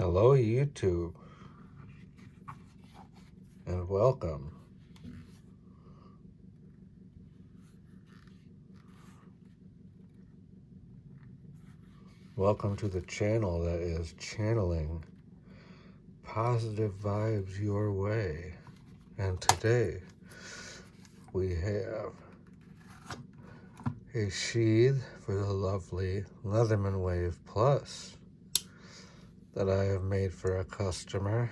Hello, YouTube, and welcome. Welcome to the channel that is channeling positive vibes your way. And today we have a sheath for the lovely Leatherman Wave Plus that I have made for a customer.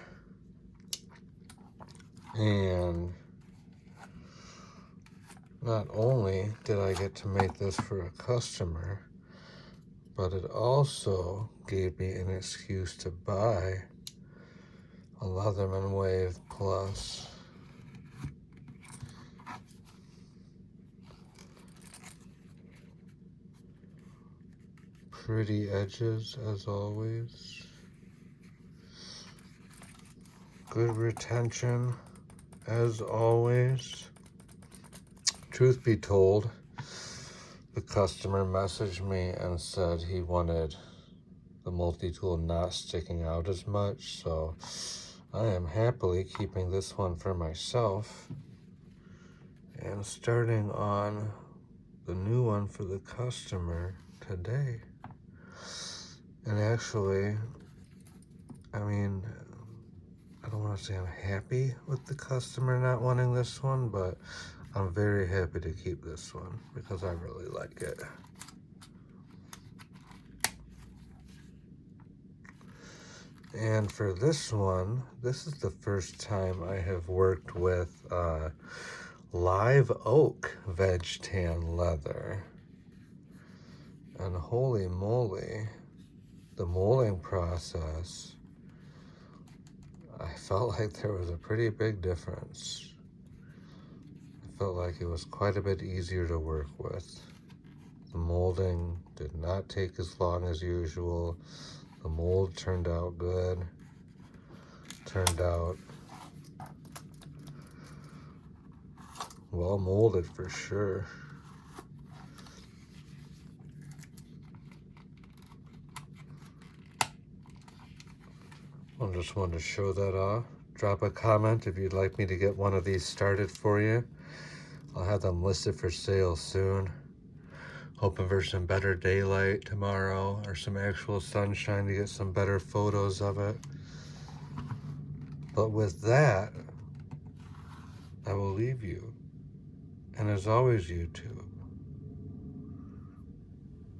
And not only did I get to make this for a customer, but it also gave me an excuse to buy a Leatherman Wave Plus. Pretty edges as always. Good retention as always. Truth be told, the customer messaged me and said he wanted the multi-tool not sticking out as much, so I am happily keeping this one for myself and starting on the new one for the customer today. And actually, I mean, I don't want to say I'm happy with the customer not wanting this one, but I'm very happy to keep this one because I really like it. And for this one, this is the first time I have worked with live oak veg tan leather. And holy moly, the molding process, I felt like there was a pretty big difference. I felt like it was quite a bit easier to work with. The molding did not take as long as usual. The mold turned out good. Turned out well molded for sure. I just wanted to show that off. Drop a comment if you'd like me to get one of these started for you. I'll have them listed for sale soon. Hoping for some better daylight tomorrow or some actual sunshine to get some better photos of it. But with that, I will leave you. And as always, YouTube,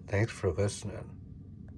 thanks for listening.